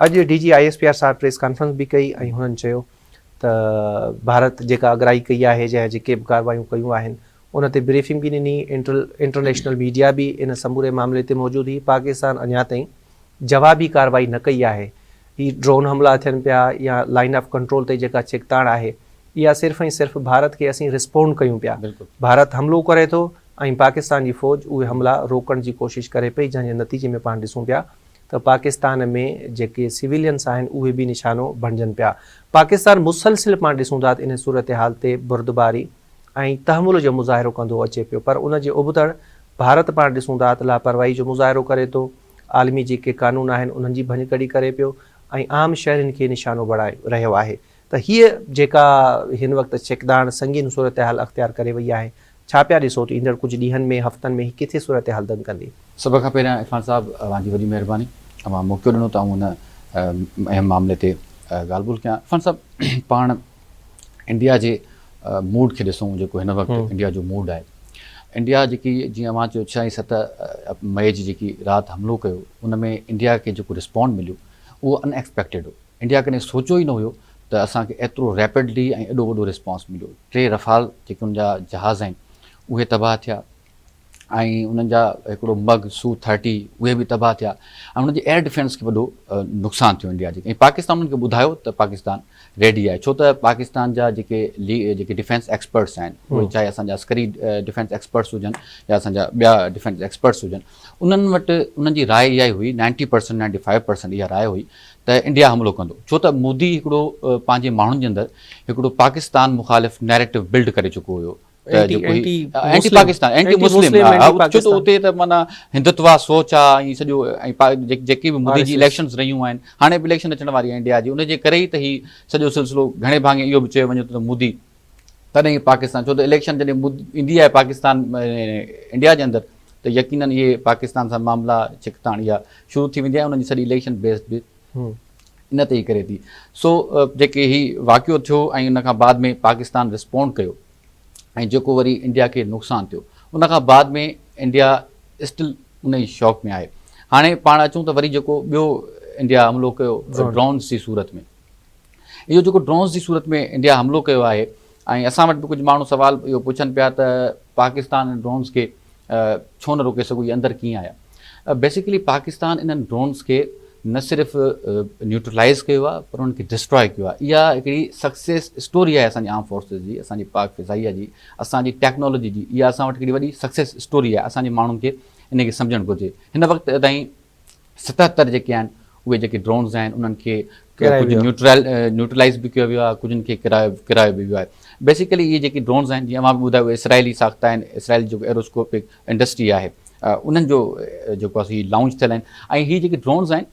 अॼु DG ISPR साहब press conference भी कई ऐं हुननि चयो त भारत जेका अगराई कई आहे या जेके बि कार्रवायूं कयूं आहिनि उन ते ब्रीफिंग भी ॾिनी। इंटरनेशनल मीडिया भी इन समूरे मामले ते मौजूदु हुई। पाकिस्तान अञा ताईं जवाबी कार्रवाई न कई आहे। ही ड्रोन हमला थियनि पिया या लाइन ऑफ कंट्रोल ते जेका छिकताण आहे इहा सिर्फ़ु ऐं सिर्फ़ु भारत खे असीं रिस्पोंड कयूं पिया। भारत हमलो करे थो ऐं पाकिस्तान जी फ़ौज उहे हमला रोकण जी कोशिशि करे पई, जंहिंजे नतीजे में पाण ॾिसूं पिया त पाकिस्तान में जेके सिविलियंस आहिनि उहे बि निशानो बणिजनि पिया। पाकिस्तान मुसलसिल पाण ॾिसूं था इन सूरत हाल ते बुरदबारी ऐं तहमुल जो मुज़ाहिरो कंदो अचे पियो, पर उन जे उबतड़ भारत पाण ॾिसूं था त लापरवाही जो मुज़ाहिरो करे थो, आलमी जेके कानून आहिनि उन्हनि जी भञकड़ी करे पियो ऐं आम शहरनि खे निशानो बणाए रहियो आहे। त हीअ जेका हिन वक़्तु छिकदाण संगीन सूरत हाल अख़्तियार करे वई आहे, छा पिया ॾिसो त ईंदड़ कुझु ॾींहंनि में हफ़्तनि में किथे सूरत हाल दंग कंदी? सभ खां पहिरियां इरफान साहब तव्हांजी वॾी महिरबानी, तव्हां मौक़ो ॾिनो त हुन अहम मामले ते ॻाल्हि ॿोल कयां। इरफान साहब, पाण इंडिया जे मूड खे ॾिसूं, जेको हिन वक़्तु इंडिया जो मूड आहे। इंडिया जेकी जीअं मां चयो 6 ऐं 7 मई जी जेकी राति हमिलो कयो उन में इंडिया खे जेको रिस्पॉन्ड मिलियो उहो अनएक्सपेक्टेड हो। इंडिया कॾहिं सोचियो ई न हुयो त असांखे एतिरो रैपिडली ऐं एॾो वॾो रिस्पॉन्स मिलियो। 3 रफ़ाल जेके उन जा जहाज़ आहिनि उहे तबाह थिया ऐं उन्हनि जा हिकिड़ो मग Su-30 उहे बि तबाह थिया ऐं उन्हनि जे एयर डिफेंस खे वॾो नुक़सानु थियो इंडिया जे। ऐं पाकिस्तान उन्हनि खे ॿुधायो त पाकिस्तान रेडी आहे, छो त पाकिस्तान जा जेके डिफेंस एक्सपर्ट्स आहिनि उहे चाहे असांजा अस्करी डिफेंस एक्सपर्ट्स हुजनि या असांजा ॿिया डिफेंस एक्सपर्ट्स हुजनि, उन्हनि वटि उन्हनि जी राय इहा ई हुई, 90% 95% इहा राय हुई त इंडिया हमिलो कंदो, छो त मोदी हिकिड़ो पंहिंजे माण्हुनि जे अंदरि हिकिड़ो पाकिस्तान मुखालिफ़ नैरेटिव बिल्ड करे चुको हुयो। एंटी पाकिस्तान, एंटी मुस्लिम, छो त उते त माना हिंदुत्व सोच आहे ऐं सॼो ऐं जेकी बि मोदी जी इलेक्शन्स रहियूं आहिनि, हाणे बि इलेक्शन अचण वारी आहे इंडिया जी, उनजे करे ई त ही सॼो सिलसिलो घणे भाङे इहो बि चयो वञे त मोदी तॾहिं पाकिस्तान, छो त इलेक्शन जॾहिं ईंदी आहे पाकिस्तान इंडिया जे अंदरि त यकीनन इहे पाकिस्तान सां मामला छिकताण इहा शुरू थी वेंदी आहे, उन्हनि जी सॼी इलेक्शन बेस्ड बि इन ते ई करे थी। सो जेके ही वाक़ियो थियो ऐं उन खां बाद में पाकिस्तान रिस्पॉन्ड कयो ऐं जेको वरी इंडिया खे नुक़सानु थियो, उन खां बाद में इंडिया स्टिल उन ई शौक़ में आहे। हाणे पाण अचूं त वरी जेको ॿियो इंडिया हमिलो कयो ड्रोन्स जी सूरत में, इहो जेको ड्रोन्स जी सूरत में इंडिया हमिलो कयो आहे ऐं असां वटि बि कुझु माण्हू सुवाल इहो पुछनि पिया त पाकिस्तान ड्रोन्स खे छो न रोके सघो, इहे अंदरि कीअं आया। बेसिकली पाकिस्तान इन्हनि ड्रोन्स खे न सिर्फ़ु न्यूट्रलाइज़ कयो आहे पर उन्हनि खे डिस्ट्रॉय कयो आहे। इहा हिकिड़ी सक्सेस स्टोरी आहे असांजी आर्म फोर्सिस जी, असांजी पाक फ़िज़ाइया जी, असांजी टेक्नोलॉजी जी। इहा असां वटि हिकिड़ी वॾी सक्सेस स्टोरी आहे, असांजे माण्हुनि खे इन खे सम्झणु घुरिजे। हिन वक़्तु ताईं 77 जेके आहिनि उहे जेके ड्रोन्स आहिनि उन्हनि खे कुझु न्यूट्रलाइज़ बि कयो वियो आहे, कुझु खे किरायो बि वियो आहे। बेसिकली इहे जेके ड्रोन्स आहिनि, जीअं मां बि ॿुधायो, इसराइली साख़्ता आहिनि, इसराइल जेको एरोस्कोपिक इंडस्ट्री आहे उन्हनि जो जेको आहे लॉन्च थियल आहिनि। ऐं हीअ जेके ड्रोन्स आहिनि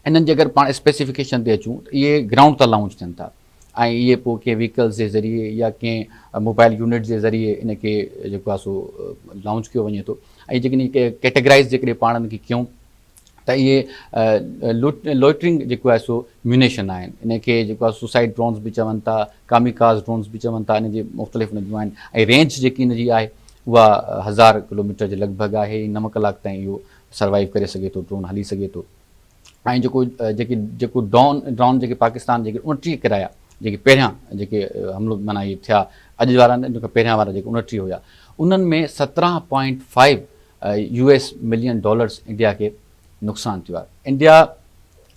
इन्हनि जे अगरि पाण स्पेसिफिकेशन ते अचूं त इहे ग्राउंड तां लॉन्च थियनि था ऐं इहे पोइ कंहिं व्हीकल्स जे ज़रिए या कंहिं मोबाइल यूनिट जे ज़रिए इन खे जेको आहे सो लॉन्च कयो वञे थो। ऐं जेकॾहिं कैटेगराइज़ जेकॾहिं पाण इन खे कयूं त इहे लोइटरिंग जेको आहे सो म्यूनेशन आहिनि, इन खे जेको आहे सुसाइड ड्रोन्स बि चवनि था, कामिकाज़ ड्रोन्स बि चवनि था, इन जे मुख़्तलिफ़ न जूं आहिनि। ऐं रेंज जेकी इन जी आहे उहा 1000 किलोमीटर जे लॻभॻि आहे, 9 कलाक ताईं इहो सर्वाइव करे सघे थो, ड्रोन हली सघे थो। ऐं जेको ड्रोन जेके पाकिस्तान जेके 29 किराया जेके पहिरियां जेके हमिलो माना इहे थिया अॼु वारा न, इन खां पहिरियां वारा जेके 29 हुया, उन्हनि में $17.5 मिलियन इंडिया खे नुक़सानु थियो आहे। इंडिया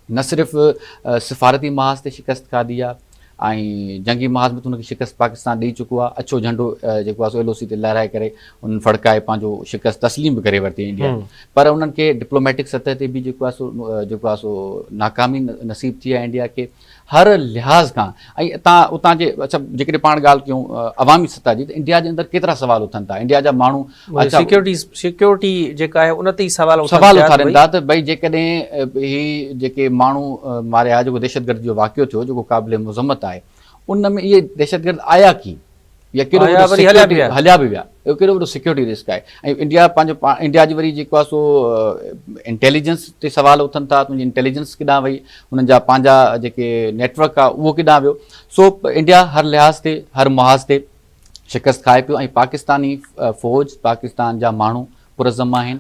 न सिर्फ़ु सिफ़ारती महाज़ ते शिकस्त खाधी आहे ऐं जंगी महाज़ में त हुनखे शिकस्त पाकिस्तान ॾेई चुको आहे। अछो झंडो जेको आहे सो LOC ते लहराए करे उन्हनि फड़काए पंहिंजो शिकस्त तस्लीम बि करे वरिती इंडिया, पर उन्हनि खे डिप्लोमेटिक सतह ते बि जेको आहे सो नाकामी नसीब थी आहे इंडिया खे हर लिहाज़ खां। ऐं उतां जे अच्छा जेकॾहिं पाण ॻाल्हि कयूं अवामी सतह जी, त इंडिया जे अंदरि केतिरा सवाल उथनि था, इंडिया जा माण्हू सिक्योरिटी जेका आहे उन ते ई सवाल उथारनि था त भई जेकॾहिं ही जेके माण्हू मारिया, जेको दहशतगर्द जो वाक़ियो थियो जेको क़ाबिल मुज़म्मत आहे, उन में इहे दहशतगर्द आया की या कहिड़ो हलिया बि विया, इहो कहिड़ो वॾो सिक्योरिटी रिस्क आहे। ऐं इंडिया जी वरी जेको आहे सो इंटेलिजेंस ते सवाल उथनि था, तुंहिंजी इंटेलिजेंस केॾांहुं वई, हुननि जा पंहिंजा जेके नेटवर्क आहे उहो केॾांहुं वियो। सो इंडिया हर लिहाज़ ते हर मुहाज़ ते शिकस्त खाए पियो ऐं पाकिस्तानी फ़ौज, पाकिस्तान जा माण्हू पुरज़म आहिनि।